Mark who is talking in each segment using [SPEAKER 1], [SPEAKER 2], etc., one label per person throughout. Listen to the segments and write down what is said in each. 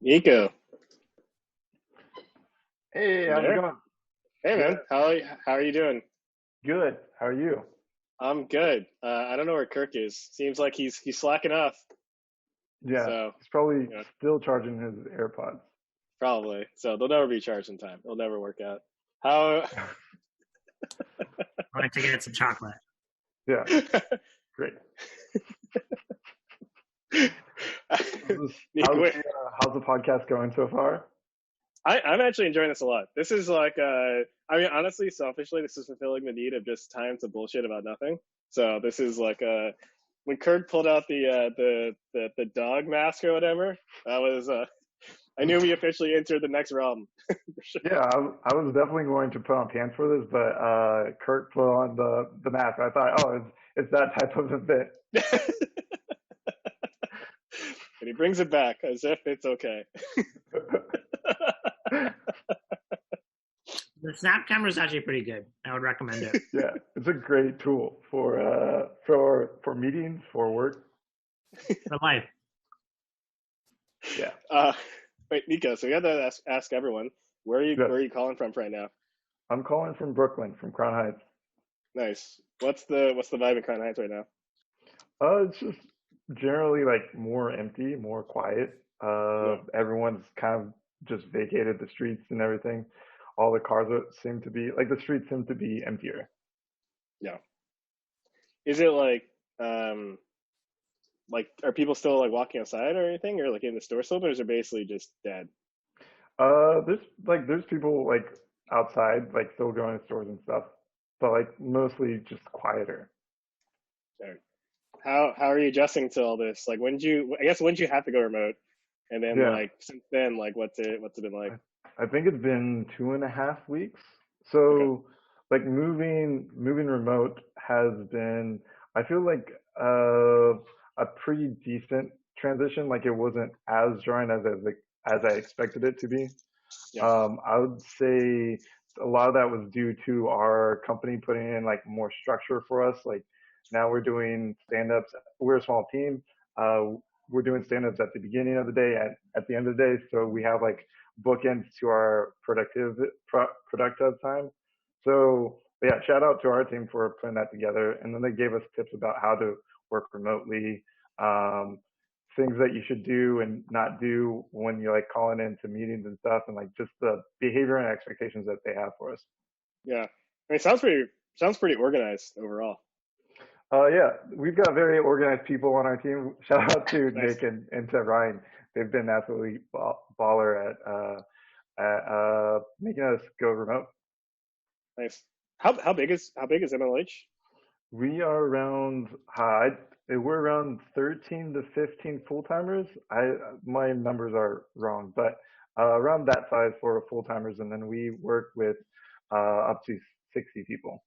[SPEAKER 1] Niko,
[SPEAKER 2] Hey,
[SPEAKER 1] you
[SPEAKER 2] how's it
[SPEAKER 1] there?
[SPEAKER 2] going?
[SPEAKER 1] Hey
[SPEAKER 2] Good.
[SPEAKER 1] man, how are you doing?
[SPEAKER 2] Good. How are you?
[SPEAKER 1] I'm good. I don't know where Kirk is. Seems like he's slacking off.
[SPEAKER 2] Yeah,
[SPEAKER 1] So,
[SPEAKER 2] he's probably
[SPEAKER 1] you know,
[SPEAKER 2] still charging his AirPods.
[SPEAKER 1] probably. So they'll never be charged in time. It'll never work out. How?
[SPEAKER 3] I went to get some chocolate.
[SPEAKER 2] Yeah, great.
[SPEAKER 1] Niko, wait.
[SPEAKER 2] How's the podcast going so far?
[SPEAKER 1] I'm actually enjoying this a lot. This is like, I mean, honestly, selfishly, this is fulfilling the need of just time to bullshit about nothing. So this is like, when Kirk pulled out the dog mask or whatever, that was I knew we officially entered the next realm. For sure.
[SPEAKER 2] Yeah, I was definitely going to put on pants for this, but Kurt put on the mask. I thought, oh, it's that type of event.
[SPEAKER 1] And he brings it back as if it's okay.
[SPEAKER 3] The snap camera is actually pretty good. I would recommend it.
[SPEAKER 2] Yeah, it's a great tool for meetings, for work.
[SPEAKER 3] For life.
[SPEAKER 2] Yeah.
[SPEAKER 1] Wait, Niko, so we got to ask everyone, where are you
[SPEAKER 2] Yes.
[SPEAKER 1] where are you calling from right now?
[SPEAKER 2] I'm calling from Brooklyn, from Crown Heights.
[SPEAKER 1] Nice. What's the vibe in Crown Heights right now?
[SPEAKER 2] It's just generally like more empty, more quiet.
[SPEAKER 1] Yeah.
[SPEAKER 2] Everyone's kind of just vacated the streets and everything. All the cars seem to be like the streets seem to be emptier.
[SPEAKER 1] Yeah. Is it like are people still like walking outside or anything, or like in the store still, or is it basically just dead?
[SPEAKER 2] There's people like outside, like still going to stores and stuff, but like mostly just quieter.
[SPEAKER 1] Or how are you adjusting to all this? Like when did you have to go remote? And then
[SPEAKER 2] Yeah,
[SPEAKER 1] like since then, like what's it been like?
[SPEAKER 2] I think it's been 2.5 weeks.
[SPEAKER 1] Okay.
[SPEAKER 2] So like moving remote has been, I feel like a pretty decent transition. Like it wasn't as jarring as I expected it to be.
[SPEAKER 1] Yeah.
[SPEAKER 2] I would say a lot of that was due to our company putting in like more structure for us. Like now we're doing stand-ups. We're a small team. We're doing stand-ups at the beginning of the day, at the end of the day. So we have like bookends to our productive time. So yeah, shout out to our team for putting that together. And then they gave us tips about how to work remotely, um, things that you should do and not do when you're like calling into meetings and stuff, and like just the behavior and expectations that they have for us.
[SPEAKER 1] Yeah. I mean, sounds pretty organized overall.
[SPEAKER 2] Yeah, we've got very organized people on our team. Shout out to
[SPEAKER 1] Nice.
[SPEAKER 2] Nick and to Ryan. They've been absolutely baller at making us go remote.
[SPEAKER 1] Nice. How big is MLH?
[SPEAKER 2] We are around we're around 13 to 15 full timers. My numbers are wrong, but around that size for full timers, and then we work with up to 60 people.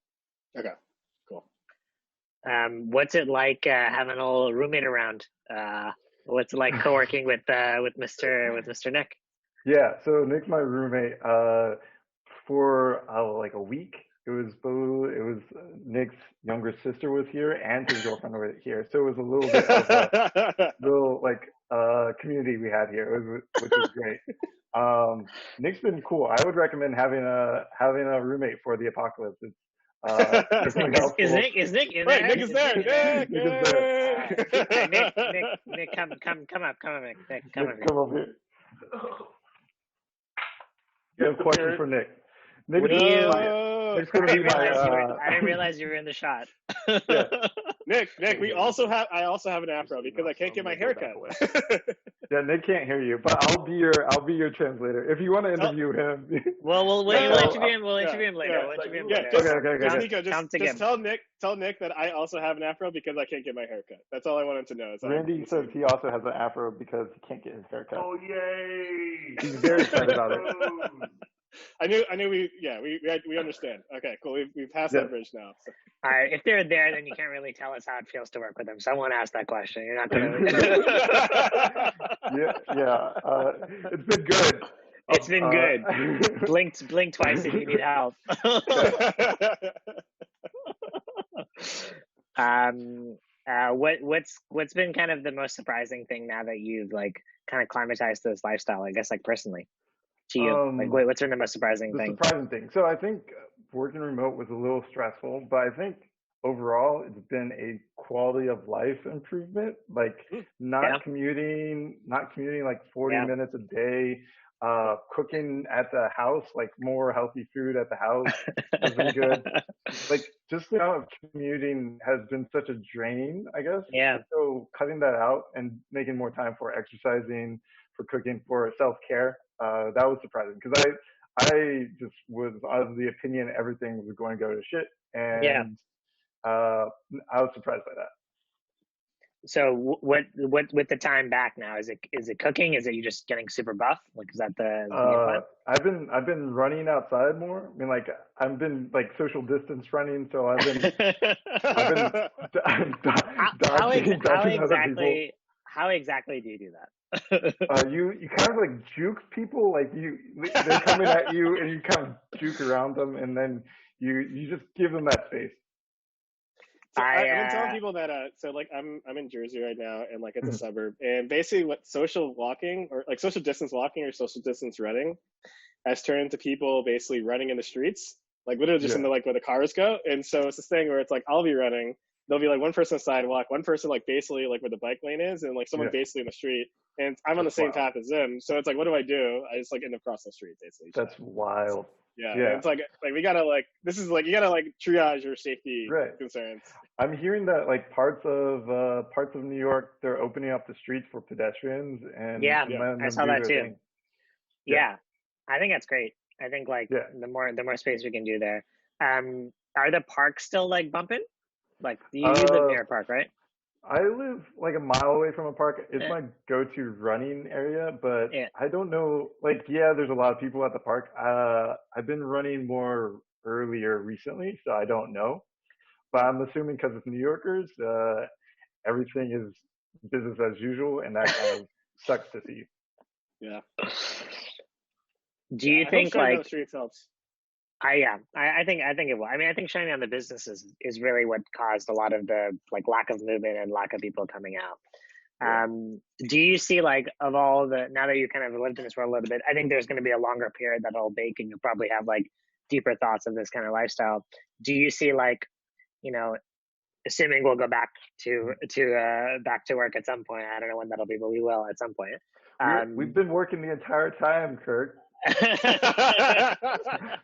[SPEAKER 1] Okay. Cool.
[SPEAKER 3] What's it like having a little roommate around? What's it like co-working with Mr. Nick?
[SPEAKER 2] Yeah, so Nick's my roommate for like a week. It was Nick's younger sister was here and his girlfriend were here, so it was a little bit of a little like community we had here, which was great. Nick's been cool. I would recommend having a roommate for the apocalypse. It's
[SPEAKER 3] Is Nick
[SPEAKER 2] definitely
[SPEAKER 3] is, is
[SPEAKER 2] helpful.
[SPEAKER 3] Nick is Nick in
[SPEAKER 1] Wait,
[SPEAKER 3] there?
[SPEAKER 1] Nick is there.
[SPEAKER 3] Nick in there?
[SPEAKER 1] Nick,
[SPEAKER 2] Nick is there.
[SPEAKER 3] Nick, come up, Nick, come
[SPEAKER 2] Nick,
[SPEAKER 3] up here.
[SPEAKER 2] come over here. You have questions for Nick. Nick
[SPEAKER 3] What
[SPEAKER 2] is
[SPEAKER 3] do you?
[SPEAKER 1] no.
[SPEAKER 2] Nick's
[SPEAKER 3] I
[SPEAKER 2] gonna be
[SPEAKER 3] didn't
[SPEAKER 2] my
[SPEAKER 3] realize you were. I didn't realize you were in the shot.
[SPEAKER 2] yeah.
[SPEAKER 1] Nick, I also have an afro because I can't get my hair cut.
[SPEAKER 2] Yeah, Nick can't hear you, but I'll be your translator. If you want to
[SPEAKER 1] Tell,
[SPEAKER 2] interview him,
[SPEAKER 3] Well, we'll
[SPEAKER 1] no,
[SPEAKER 2] I'll,
[SPEAKER 3] interview him. We'll
[SPEAKER 1] yeah,
[SPEAKER 3] interview him later.
[SPEAKER 1] yeah,
[SPEAKER 3] We'll interview him
[SPEAKER 1] yeah.
[SPEAKER 3] later.
[SPEAKER 1] Just,
[SPEAKER 2] okay.
[SPEAKER 1] just
[SPEAKER 3] Count,
[SPEAKER 1] Nico,
[SPEAKER 3] count
[SPEAKER 1] just
[SPEAKER 3] again.
[SPEAKER 1] tell Nick that I also have an afro because I can't get my hair cut. That's all I wanted to know. Is
[SPEAKER 2] Randy says he also has an afro because he can't get his hair cut.
[SPEAKER 4] Oh yay!
[SPEAKER 2] He's very excited about it.
[SPEAKER 1] I knew we understand. Okay, cool. We passed
[SPEAKER 2] Yeah.
[SPEAKER 1] that bridge now. So.
[SPEAKER 3] All right. If they're there, then you can't really tell us how it feels to work with them. So I won't ask that question. You're not gonna.
[SPEAKER 2] Yeah. It's been good.
[SPEAKER 3] It's been good. Blink twice if you need help. What's been kind of the most surprising thing now that you've like kind of climatized to this lifestyle? I guess like personally to you, like what's been the most surprising
[SPEAKER 2] The
[SPEAKER 3] thing?
[SPEAKER 2] surprising thing. So I think working remote was a little stressful, but I think overall it's been a quality of life improvement. Like not commuting like 40 minutes a day, cooking at the house, like more healthy food at the house has been good. Like just the amount of commuting has been such a drain, I guess.
[SPEAKER 3] Yeah.
[SPEAKER 2] So cutting that out and making more time for exercising, for cooking, for self-care, that was surprising because I just was of the opinion everything was going to go to shit, and I was surprised by that.
[SPEAKER 3] So what with the time back now, is it cooking? Is it you just getting super buff? Like is that the plan?
[SPEAKER 2] I've been running outside more. I mean, like I've been like social distance running, so I've been dodging other people.
[SPEAKER 3] How exactly do you do that?
[SPEAKER 2] You kind of like juke people, like they're coming at you and you kind of juke around them, and then you just give them that space.
[SPEAKER 1] So I've been telling people that so like I'm in Jersey right now, and like it's a suburb, and basically what social walking or like social distance walking or social distance running has turned into people basically running in the streets, like literally just in the like where the cars go. And so it's this thing where it's like I'll be running, there'll be like one person on the sidewalk, one person like basically like where the bike lane is, and like someone basically in the street, and I'm on the same path as them. So it's like, what do? I just like end up across the street basically.
[SPEAKER 2] That's wild.
[SPEAKER 1] Yeah. It's like we gotta like this is like you gotta like triage your safety concerns.
[SPEAKER 2] I'm hearing that like parts of New York, they're opening up the streets for pedestrians and
[SPEAKER 3] I saw that too. Yeah, I think that's great. I think like the more space we can do there. Are the parks still like bumping? Like you live near a park, right?
[SPEAKER 2] I live like a mile away from a park. It's my go-to running area, but I don't know. Like, there's a lot of people at the park. I've been running more earlier recently, so I don't know. But I'm assuming because it's New Yorkers, everything is business as usual, and that kind of sucks to see.
[SPEAKER 1] Yeah.
[SPEAKER 3] Do you think like
[SPEAKER 1] the streets helps?
[SPEAKER 3] I think it will. I mean, I think shining on the business is really what caused a lot of the like lack of movement and lack of people coming out. Do you see like of all the, now that you kind of lived in this world a little bit, I think there's going to be a longer period that'll bake and you'll probably have like deeper thoughts of this kind of lifestyle. Do you see like, you know, assuming we'll go back to work at some point, I don't know when that'll be, but we will at some point.
[SPEAKER 2] We've been working the entire time, Kirk.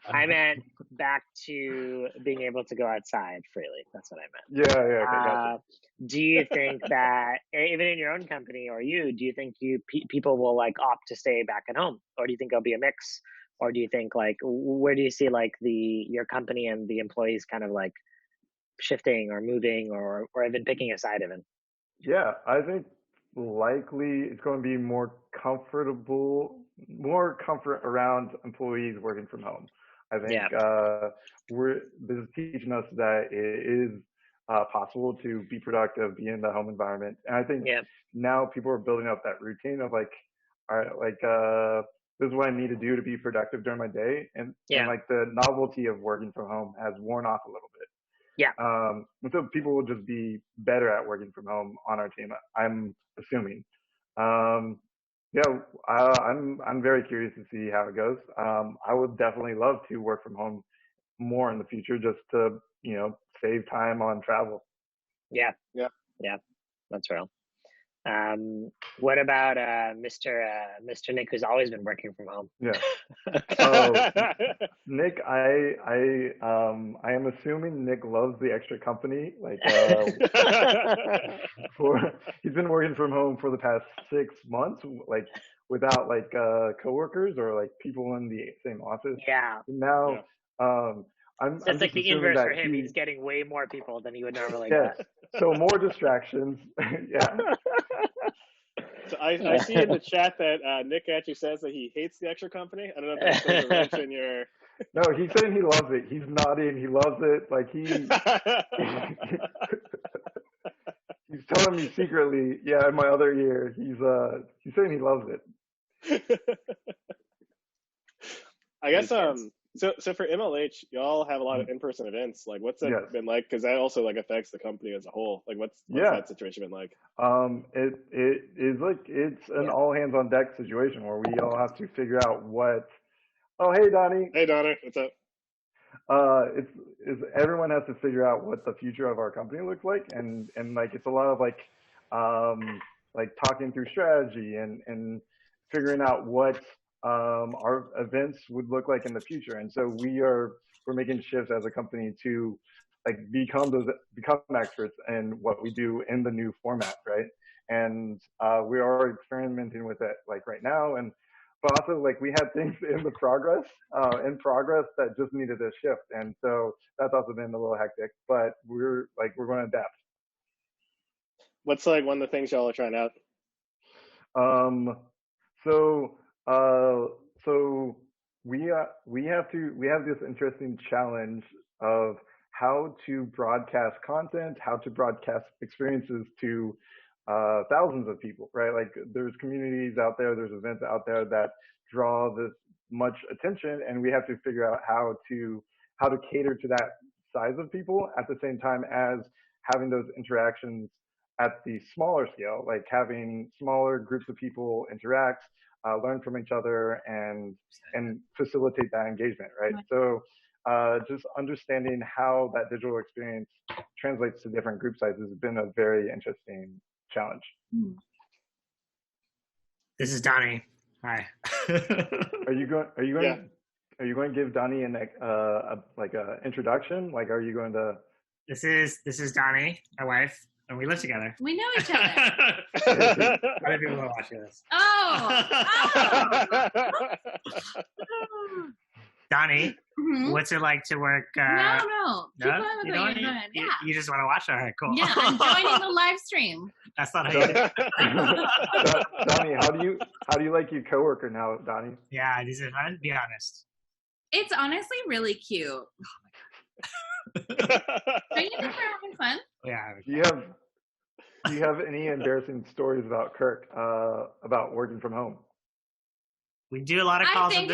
[SPEAKER 3] I meant back to being able to go outside freely. That's what I meant.
[SPEAKER 2] Gotcha.
[SPEAKER 3] Do you think that even in your own company or do you think people will like opt to stay back at home, or do you think it'll be a mix, or do you think like where do you see like your company and the employees kind of like shifting or moving or even picking a side even?
[SPEAKER 2] Yeah, I think likely it's going to be more comfort around employees working from home. I think this is teaching us that it is possible to be productive, be in the home environment. And I think now people are building up that routine of like, all right, like this is what I need to do to be productive during my day. And like the novelty of working from home has worn off a little bit. And so people will just be better at working from home on our team, I'm assuming. I'm very curious to see how it goes. I would definitely love to work from home more in the future, just to save time on travel.
[SPEAKER 3] Yeah, that's real. What about Mr. Nick, who's always been working from home?
[SPEAKER 2] Nick, I am assuming Nick loves the extra company. Like, he's been working from home for the past 6 months, like without like coworkers or like people in the same office. Now,
[SPEAKER 3] it's like the inverse for him. He's getting way more people than he would normally get.
[SPEAKER 2] So more distractions.
[SPEAKER 1] So I see in the chat that Nick actually says that he hates the extra company. I don't know if that's a mention your.
[SPEAKER 2] No, he's saying he loves it. He's nodding. He loves it. Like he's telling me secretly. Yeah, in my other ear, he's saying he loves it.
[SPEAKER 1] I guess So for MLH, y'all have a lot of in-person events. Like, what's that
[SPEAKER 2] Yes.
[SPEAKER 1] been like? Because that also like affects the company as a whole. Like, what's
[SPEAKER 2] Yeah.
[SPEAKER 1] that situation been like?
[SPEAKER 2] It is like it's an all hands on deck situation where we all have to figure out what. Oh, hey Donnie.
[SPEAKER 1] Hey Donna, what's up?
[SPEAKER 2] It's everyone has to figure out what the future of our company looks like, and like it's a lot of like talking through strategy and figuring out what our events would look like in the future. And so we're making shifts as a company to like become experts in what we do in the new format, right? And we are experimenting with it like right now, and but also like we had things in progress that just needed a shift, and so that's also been a little hectic. But we're going to adapt.
[SPEAKER 1] What's like one of the things y'all are trying out?
[SPEAKER 2] So we have this interesting challenge of how to broadcast content, how to broadcast experiences to thousands of people, right? Like there's communities out there, there's events out there that draw this much attention, and we have to figure out how to cater to that size of people at the same time as having those interactions at the smaller scale, like having smaller groups of people interact, learn from each other, and facilitate that engagement, right? So just understanding how that digital experience translates to different group sizes has been a very interesting challenge.
[SPEAKER 3] This is Donnie. Hi.
[SPEAKER 2] Are you going to give Donnie an introduction? Like, are you going to?
[SPEAKER 3] This is Donnie, my wife, and we live together.
[SPEAKER 4] We know each other.
[SPEAKER 3] Other people are watching this. Donnie, what's it like to work?
[SPEAKER 4] No. Keep on with what you're doing. Yeah.
[SPEAKER 3] You just want to watch? All right, cool.
[SPEAKER 4] Yeah, I'm joining the live stream.
[SPEAKER 3] That's not how you do it.
[SPEAKER 2] Donnie, how do you like your coworker now, Donnie?
[SPEAKER 3] Yeah, these are fun. Be honest.
[SPEAKER 4] It's honestly really cute. Don't you think we're having fun?
[SPEAKER 3] Yeah.
[SPEAKER 2] Do you have any embarrassing stories about Kirk about working from home?
[SPEAKER 3] We do a lot of calls
[SPEAKER 4] in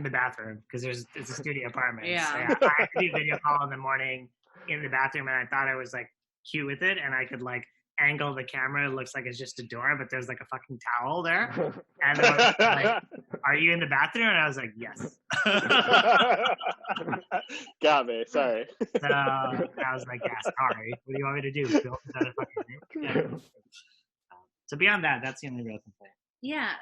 [SPEAKER 3] the bathroom because it's a studio apartment.
[SPEAKER 4] Yeah.
[SPEAKER 3] So, I had to do a video call in the morning in the bathroom, and I thought I was like cute with it, and I could like angle the camera. It looks like it's just a door, but there's like a fucking towel there. And they were like, "Are you in the bathroom?" And I was like, "Yes."
[SPEAKER 1] Got me. Sorry.
[SPEAKER 3] So I was like, "Yeah, sorry. What do you want me to do? Build another fucking thing?" Yeah. So beyond that, that's the only real complaint.
[SPEAKER 4] Yeah.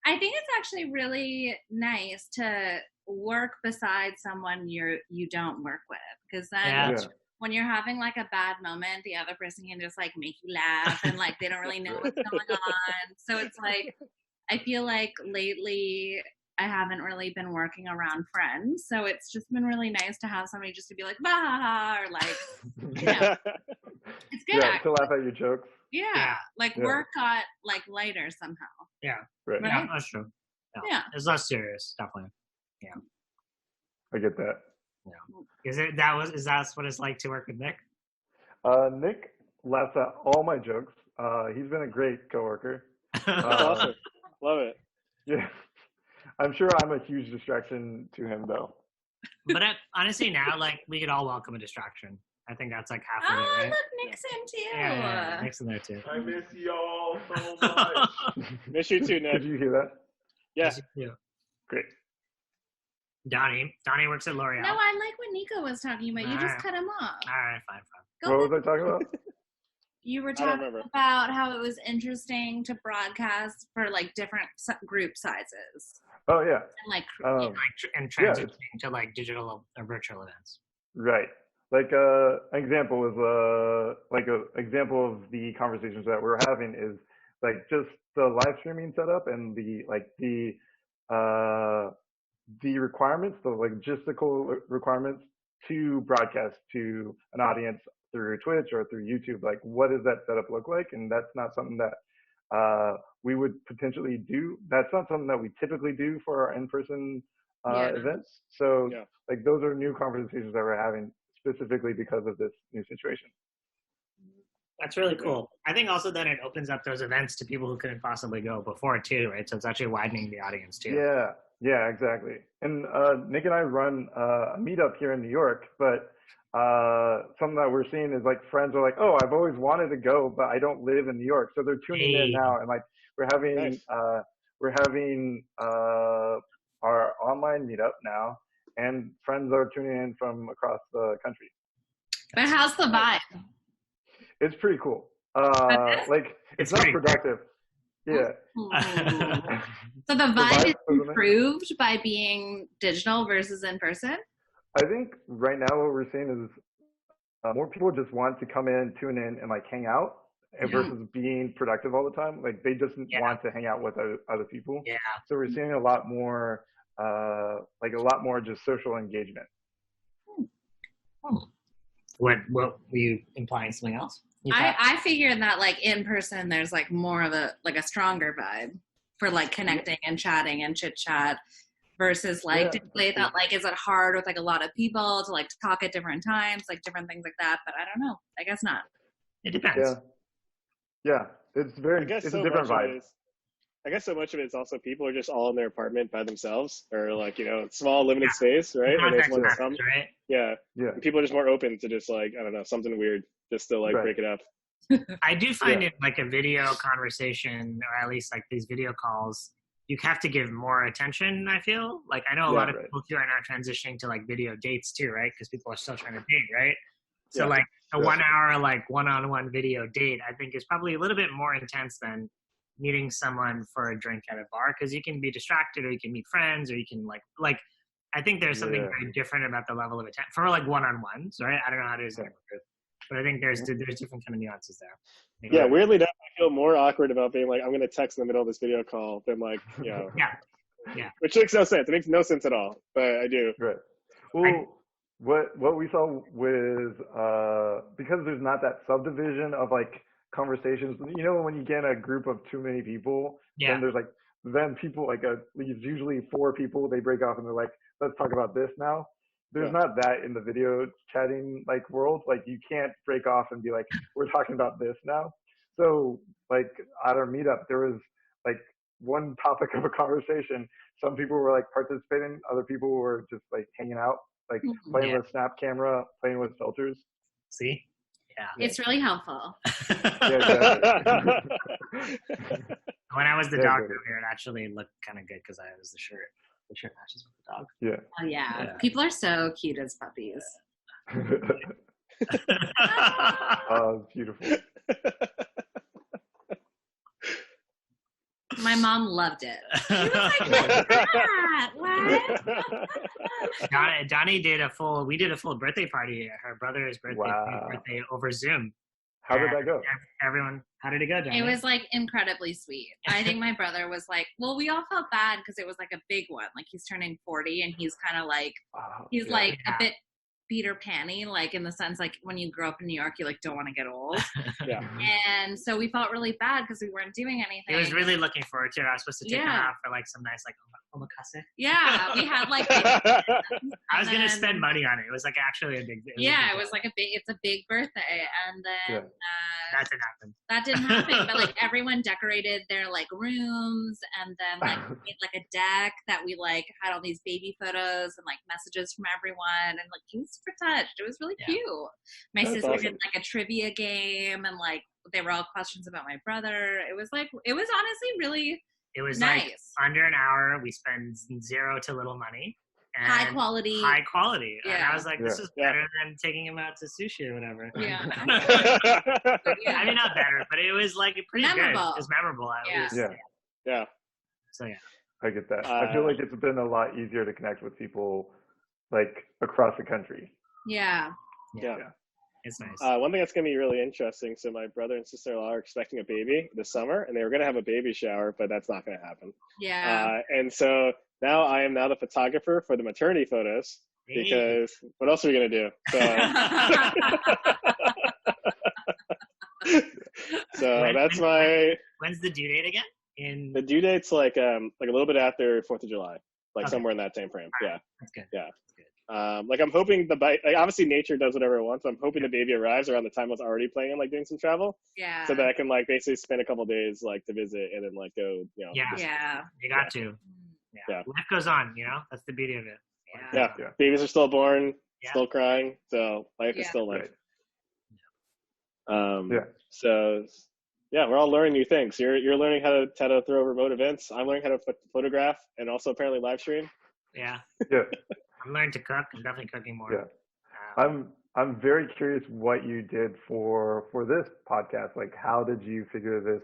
[SPEAKER 4] I think it's actually really nice to work beside someone you don't work with, because then when you're having like a bad moment, the other person can just like make you laugh, and like they don't really know what's going on. So it's like I feel like lately I haven't really been working around friends, so it's just been really nice to have somebody just to be like bah, or like it's good.
[SPEAKER 2] Yeah, to laugh at your jokes.
[SPEAKER 4] Yeah. Like work got like lighter somehow.
[SPEAKER 3] Yeah.
[SPEAKER 2] Right.
[SPEAKER 3] Yeah, that's true.
[SPEAKER 4] Yeah.
[SPEAKER 3] It's less serious, definitely. Yeah.
[SPEAKER 2] I get that.
[SPEAKER 3] Yeah. Is that what it's like to work with Nick?
[SPEAKER 2] Nick laughs at all my jokes. He's been a great coworker.
[SPEAKER 1] Awesome. Love it.
[SPEAKER 2] Yeah. I'm sure I'm a huge distraction to him though.
[SPEAKER 3] But honestly now, like, we could all welcome a distraction. I think that's like half of it, right?
[SPEAKER 4] Look, Nick's in too.
[SPEAKER 3] Yeah, Nick's in there too.
[SPEAKER 2] I miss y'all so much.
[SPEAKER 1] Miss you too, Nick.
[SPEAKER 2] Did you hear that?
[SPEAKER 1] Yeah.
[SPEAKER 2] Great.
[SPEAKER 3] Donnie works at L'Oreal.
[SPEAKER 4] No, I like what Niko was talking about. You just cut him off.
[SPEAKER 3] All right, fine.
[SPEAKER 2] What was I talking about?
[SPEAKER 4] You were talking about how it was interesting to broadcast for like different group sizes.
[SPEAKER 2] Oh yeah.
[SPEAKER 4] And
[SPEAKER 3] transitioning to like digital or virtual events.
[SPEAKER 2] Right. Like an example was example of the conversations that we're having is like just the live streaming setup and the requirements, the logistical requirements to broadcast to an audience through Twitch or through YouTube. Like, what does that setup look like? And that's not something that we would potentially do. That's not something that we typically do for our in-person events. So like those are new conversations that we're having specifically because of this new situation.
[SPEAKER 3] That's really cool. I think also then it opens up those events to people who couldn't possibly go before too, right? So it's actually widening the audience too.
[SPEAKER 2] Yeah, exactly. And Nick and I run a meetup here in New York, but something that we're seeing is like friends are like, oh, I've always wanted to go, but I don't live in New York, so they're tuning in now, and like we're having our online meetup now, and friends are tuning in from across the country.
[SPEAKER 4] But how's the vibe?
[SPEAKER 2] It's pretty cool. Like it's not productive. Yeah.
[SPEAKER 4] So the vibe is improved by being digital versus in person?
[SPEAKER 2] I think right now what we're seeing is more people just want to come in, tune in, and like hang out versus being productive all the time. Like they just want to hang out with other people.
[SPEAKER 3] Yeah.
[SPEAKER 2] So we're seeing a lot more, just social engagement.
[SPEAKER 3] What were you implying? Something else?
[SPEAKER 4] I figured that like in person there's like more of a stronger vibe for like connecting and chatting and chit chat versus like digitally that like is it hard with like a lot of people to like talk at different times, like different things like that. But I don't know. I guess not.
[SPEAKER 3] It depends.
[SPEAKER 2] Yeah. It's a different vibe.
[SPEAKER 1] I guess so much of it is also people are just all in their apartment by themselves or like, small limited space, right? And there's
[SPEAKER 3] right?
[SPEAKER 1] Yeah. And people are just more open to just like, I don't know, something weird just to like break it up.
[SPEAKER 3] I do find it like a video conversation, or at least like these video calls, you have to give more attention, I feel. Like I know a lot of people too are now transitioning to like video dates too, right? Because people are still trying to date, right? So like a 1 hour like one-on-one video date, I think is probably a little bit more intense than meeting someone for a drink at a bar, because you can be distracted or you can meet friends or you can like I think there's something very different about the level of attention for like one-on-ones, right? I don't know how it is in a group, but I think there's different kind of nuances there.
[SPEAKER 1] Yeah, weirdly enough, I feel more awkward about being like, I'm going to text in the middle of this video call than like,
[SPEAKER 3] yeah.
[SPEAKER 1] Which makes no sense. It makes no sense at all, but I do.
[SPEAKER 2] Right. Well, what we saw with because there's not that subdivision of like conversations. When you get in a group of too many people, then people like leaves usually 4 people. They break off and they're like, let's talk about this now. There's not that in the video chatting like world. Like you can't break off and be like, we're talking about this now. So like at our meetup, there was like one topic of a conversation. Some people were like participating. Other people were just like hanging out, like playing with Snap camera, playing with filters.
[SPEAKER 3] See? Yeah.
[SPEAKER 4] It's really helpful.
[SPEAKER 3] When I was the dog earlier, it actually looked kind of good because I was the shirt. The shirt matches with the dog.
[SPEAKER 2] Yeah.
[SPEAKER 4] Oh yeah. People are so cute as puppies.
[SPEAKER 2] Oh, beautiful.
[SPEAKER 4] My mom loved it. She was like, what's that? What?
[SPEAKER 3] Donnie did we did a full birthday party at her brother's birthday over Zoom.
[SPEAKER 2] How did that go?
[SPEAKER 3] Everyone, how did it go, Donnie?
[SPEAKER 4] It was like incredibly sweet. I think my brother was like, well, we all felt bad because it was like a big one. Like he's turning 40 and he's kind of like, a bit Peter Pan-y, like in the sense like when you grow up in New York, you like don't want to get old. And so we felt really bad because we weren't doing anything.
[SPEAKER 3] He was really looking forward to it. I was supposed to take him out for like some nice like omakase.
[SPEAKER 4] Yeah, we had like.
[SPEAKER 3] I was gonna spend money on it. It was like actually a big.
[SPEAKER 4] It was like it's a big birthday, and then
[SPEAKER 3] that didn't happen.
[SPEAKER 4] That didn't happen, but like everyone decorated their like rooms, and then like we made like a deck that we like had all these baby photos and like messages from everyone, and like he was super touched. It was really cute. My sister did like a trivia game, and like they were all questions about my brother. It was honestly really nice.
[SPEAKER 3] Like under an hour. We spend zero to little money. And
[SPEAKER 4] high quality.
[SPEAKER 3] And I was like, this is better than taking him out to sushi or whatever.
[SPEAKER 4] Yeah.
[SPEAKER 3] I mean, not better, but it was like pretty good. It was memorable at least.
[SPEAKER 1] Yeah.
[SPEAKER 3] So
[SPEAKER 2] I get that. I feel like it's been a lot easier to connect with people like across the country.
[SPEAKER 4] Yeah.
[SPEAKER 3] It's nice.
[SPEAKER 1] One thing that's going to be really interesting. So my brother and sister-in-law are expecting a baby this summer, and they were going to have a baby shower, but that's not going to happen.
[SPEAKER 4] Yeah.
[SPEAKER 1] And so now I am the photographer for the maternity photos because what else are we going to do? So that's
[SPEAKER 3] When's the due date again?
[SPEAKER 1] The due date's like a little bit after 4th of July, somewhere in that time frame.
[SPEAKER 3] Right. That's good.
[SPEAKER 1] Yeah. Like I'm hoping obviously nature does whatever it wants. So I'm hoping the baby arrives around the time I was already planning on like doing some travel.
[SPEAKER 4] Yeah.
[SPEAKER 1] So that I can like basically spend a couple days like to visit and then like go.
[SPEAKER 3] Yeah. You got to.
[SPEAKER 1] Yeah.
[SPEAKER 3] Life goes on, that's the beauty of it.
[SPEAKER 1] Yeah. Babies are still born,
[SPEAKER 3] Yeah.
[SPEAKER 1] still crying, so life is still life. So yeah, we're all learning new things. You're learning how to throw remote events. I'm learning how to photograph and also apparently live stream.
[SPEAKER 3] Yeah.
[SPEAKER 2] Yeah.
[SPEAKER 3] I'm learning to cook. I'm definitely cooking more.
[SPEAKER 2] Yeah. I'm very curious what you did for this podcast. Like, how did you figure this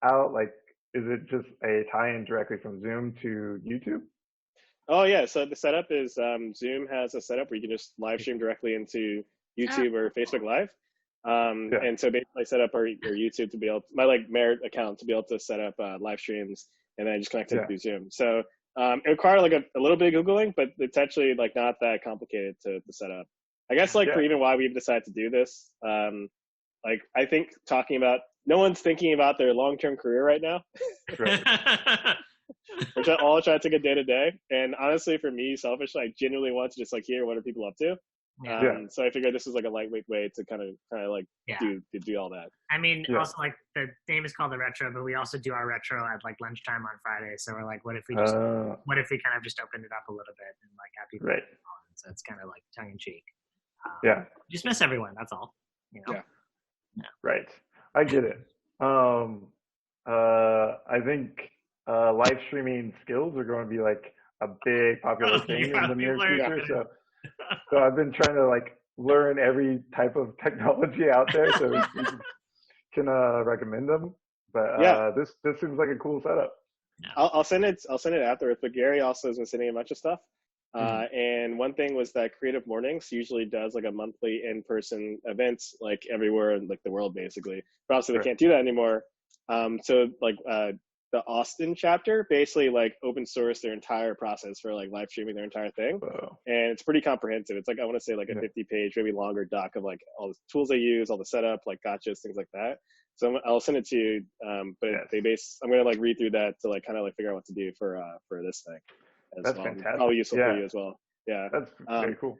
[SPEAKER 2] out? Like, is it just a tie-in directly from Zoom to YouTube?
[SPEAKER 1] Oh yeah, so the setup is Zoom has a setup where you can just live stream directly into YouTube or Facebook Live. And so basically I set up our YouTube to be able my Merit account to be able to set up live streams, and then I just connect it through Zoom. So it required like a little bit of Googling, but it's actually like not that complicated to set up. I guess for even why we've decided to do this, like I think talking about no one's thinking about their long-term career right now. We're all trying to take it day to day, and honestly, for me, selfishly, I genuinely want to just like hear what are people up to. So I figured this is like a lightweight way to kind of like do all that.
[SPEAKER 3] I mean, also like the name is called The Retro, but we also do our retro at like lunchtime on Friday. So we're like, what if we kind of just opened it up a little bit and like have people on? So it's kind of like tongue in cheek. Just miss everyone. That's all.
[SPEAKER 2] Right. I get it. I think live streaming skills are going to be like a big popular thing in the near future. So I've been trying to like learn every type of technology out there so we can recommend them. But this seems like a cool setup.
[SPEAKER 1] I'll send it afterwards. But Gary also has been sending a bunch of stuff. And one thing was that Creative Mornings usually does like a monthly in-person events like everywhere in like the world basically. But obviously they can't do that anymore. So like the Austin chapter basically like open source their entire process for like live streaming their entire thing. And it's pretty comprehensive. It's like, I want to say like a 50-page, maybe longer doc of like all the tools they use, all the setup, like gotchas, things like that. So I'll send it to you. But I'm going to like read through that to like kind of like figure out what to do for this thing.
[SPEAKER 2] That's fantastic.
[SPEAKER 1] Probably useful for you as well. Yeah.
[SPEAKER 2] That's very cool.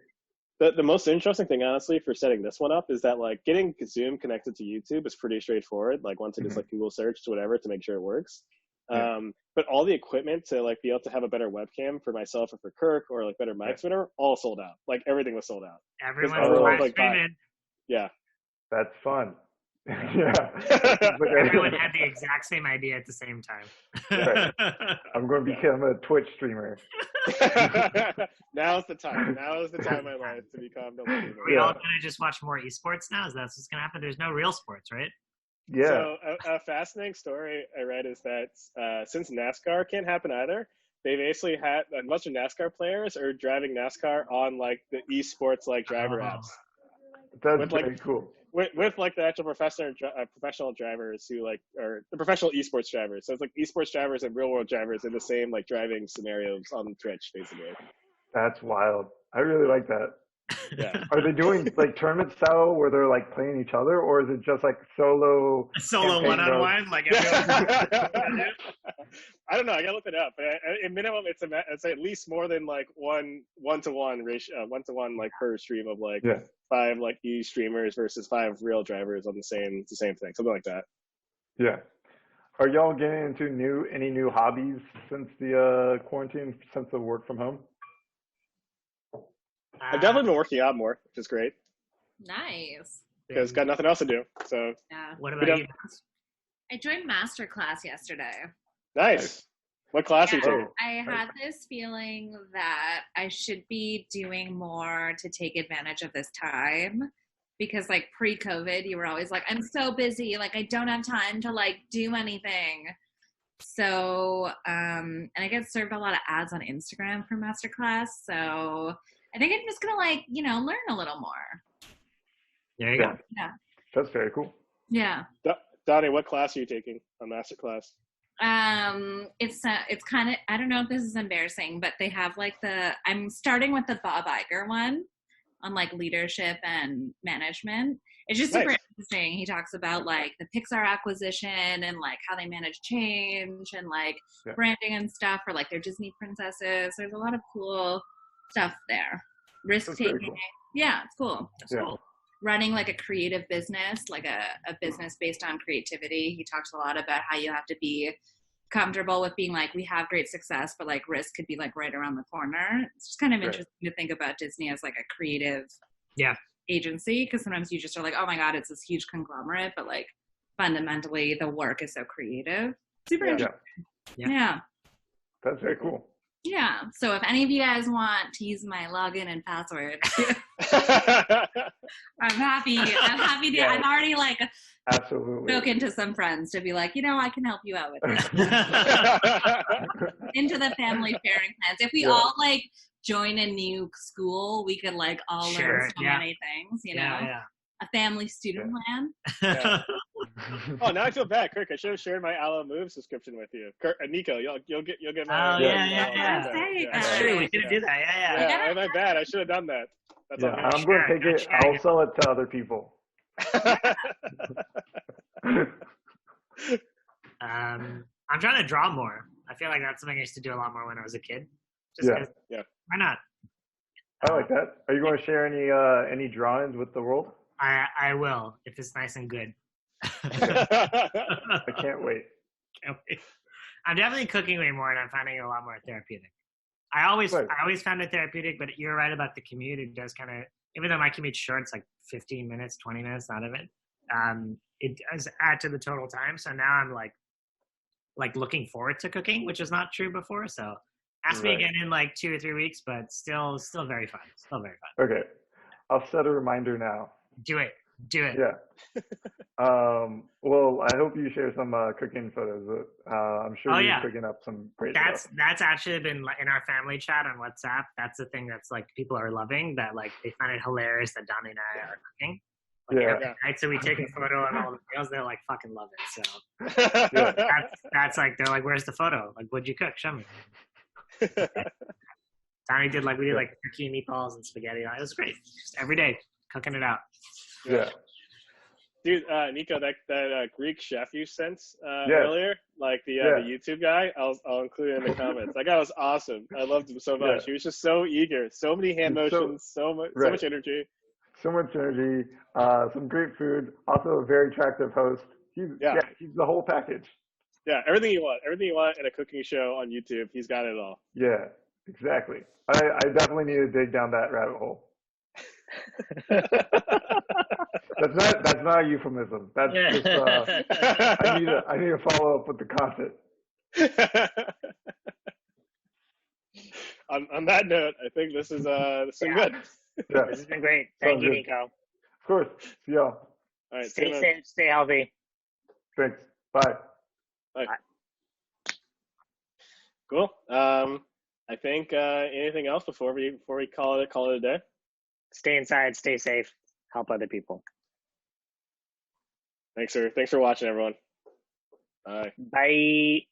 [SPEAKER 1] The most interesting thing, honestly, for setting this one up is that like getting Zoom connected to YouTube is pretty straightforward. Like once it is like Google search to whatever to make sure it works. But all the equipment to like be able to have a better webcam for myself or for Kirk or like better mics, whatever, all sold out. Like everything was sold out.
[SPEAKER 3] Everyone's live streaming.
[SPEAKER 1] Yeah.
[SPEAKER 2] That's fun.
[SPEAKER 3] Everyone had the exact same idea at the same time.
[SPEAKER 2] I'm going to become a Twitch streamer.
[SPEAKER 1] Now's the time. Now is the time in my life to become the streamer.
[SPEAKER 3] Are we all going to just watch more esports now? Is that what's going to happen? There's no real sports, right?
[SPEAKER 2] Yeah.
[SPEAKER 1] So a fascinating story I read is that since NASCAR can't happen either, they basically had a bunch of NASCAR players are driving NASCAR on like the esports like driver apps.
[SPEAKER 2] That's very cool.
[SPEAKER 1] With like the actual professional drivers who like are the professional esports drivers. So it's like esports drivers and real world drivers in the same like driving scenarios on Twitch, basically.
[SPEAKER 2] That's wild. I really like that.
[SPEAKER 1] Yeah.
[SPEAKER 2] Are they doing like tournament style where they're like playing each other, or is it just like solo
[SPEAKER 3] one-on-one? Like
[SPEAKER 1] I don't know. I gotta look it up. But at minimum, it's at least more than like one-to-one ratio, one-to-one like per stream of like 5 like streamers versus 5 real drivers on the same thing, something like that.
[SPEAKER 2] Yeah. Are y'all getting into any new hobbies since the quarantine, since the work from home?
[SPEAKER 1] I've definitely been working out more, which is great.
[SPEAKER 4] Nice.
[SPEAKER 1] Because got nothing else to do. So
[SPEAKER 3] What about you?
[SPEAKER 4] I joined master class yesterday.
[SPEAKER 1] Nice. What class are you taking?
[SPEAKER 4] I had this feeling that I should be doing more to take advantage of this time. Because like pre-COVID, you were always like, I'm so busy. Like I don't have time to like do anything. So, and I get served a lot of ads on Instagram for masterclass. So I think I'm just going to like, learn a little more.
[SPEAKER 3] There you go.
[SPEAKER 4] Yeah.
[SPEAKER 2] That's very cool.
[SPEAKER 4] Yeah.
[SPEAKER 1] Donnie, what class are you taking on masterclass?
[SPEAKER 4] It's kind of, I don't know if this is embarrassing, but they have like I'm starting with the Bob Iger one on like leadership and management. It's just super interesting. He talks about like the Pixar acquisition and like how they manage change and like branding and stuff for like their Disney princesses. There's a lot of cool stuff there. Risk taking. Cool. Yeah, it's cool. It's cool. Running like a creative business, like a business based on creativity. He talks a lot about how you have to be comfortable with being like, we have great success, but like risk could be like right around the corner. It's just kind of interesting to think about Disney as like a creative agency, because sometimes you just are like, oh my God, it's this huge conglomerate, but like fundamentally the work is so creative. Super interesting. Yeah.
[SPEAKER 2] That's very cool.
[SPEAKER 4] Yeah. So if any of you guys want to use my login and password, I'm happy to. I've already like spoken to some friends to be like, I can help you out with this. Into the family sharing plans. If we all like join a new school, we could like all learn so many things, a family student plan.
[SPEAKER 1] Oh, now I feel bad, Kirk. I should have shared my Allo Move subscription with you. Kirk, Nico, you'll get my.
[SPEAKER 3] Oh yeah. That's true. We should do that.
[SPEAKER 1] Yeah, my bad. I should have done that. That's
[SPEAKER 2] I'm going to take it. I'll sell it to other people.
[SPEAKER 3] I'm trying to draw more. I feel like that's something I used to do a lot more when I was a kid. Why not?
[SPEAKER 2] I like that. Are you going to share any drawings with the world?
[SPEAKER 3] I will, if it's nice and good.
[SPEAKER 2] I can't wait.
[SPEAKER 3] I'm definitely cooking way more, and I'm finding it a lot more therapeutic. I always found it therapeutic, but you're right about the commute. It does kind of, even though my commute's short, it's like 15 minutes, 20 minutes out of it. It does add to the total time. So now I'm like looking forward to cooking, which is not true before. So ask me again in like 2 or 3 weeks, but still very fun. Still very fun.
[SPEAKER 2] Okay. I'll set a reminder now.
[SPEAKER 3] Do it.
[SPEAKER 2] Yeah. Well, I hope you share some cooking photos. I'm sure you're cooking up some great stuff.
[SPEAKER 3] That's actually been in our family chat on WhatsApp. That's the thing that's like people are loving, that like they find it hilarious that Donnie and I are cooking. Every night, so we take a photo of all the meals. They're like fucking love it. So that's like, they're like, where's the photo? Like, what'd you cook? Show me. Donnie did like turkey, meatballs, and spaghetti. It was great. Just every day cooking it out.
[SPEAKER 2] Yeah.
[SPEAKER 1] Dude, Niko, that Greek chef you sent earlier, like the YouTube guy, I'll include it in the comments. That guy was awesome. I loved him so much. He was just so eager, so many hand motions, so much energy.
[SPEAKER 2] So much energy, some great food, also a very attractive host. He's the whole package.
[SPEAKER 1] Yeah, everything you want in a cooking show on YouTube, he's got it all.
[SPEAKER 2] Yeah, exactly. I definitely need to dig down that rabbit hole. That's not a euphemism. That's just I need to follow up with the content.
[SPEAKER 1] On that note, I think this is been good.
[SPEAKER 2] Yeah.
[SPEAKER 3] This has been great. Thank you, Niko.
[SPEAKER 2] Of course. See y'all.
[SPEAKER 1] All right.
[SPEAKER 3] Stay safe. Stay healthy.
[SPEAKER 2] Thanks. Bye.
[SPEAKER 1] Bye. Cool. I think anything else before we call it a day?
[SPEAKER 3] Stay inside. Stay safe. Help other people.
[SPEAKER 1] Thanks for watching, everyone. Bye.
[SPEAKER 3] Bye.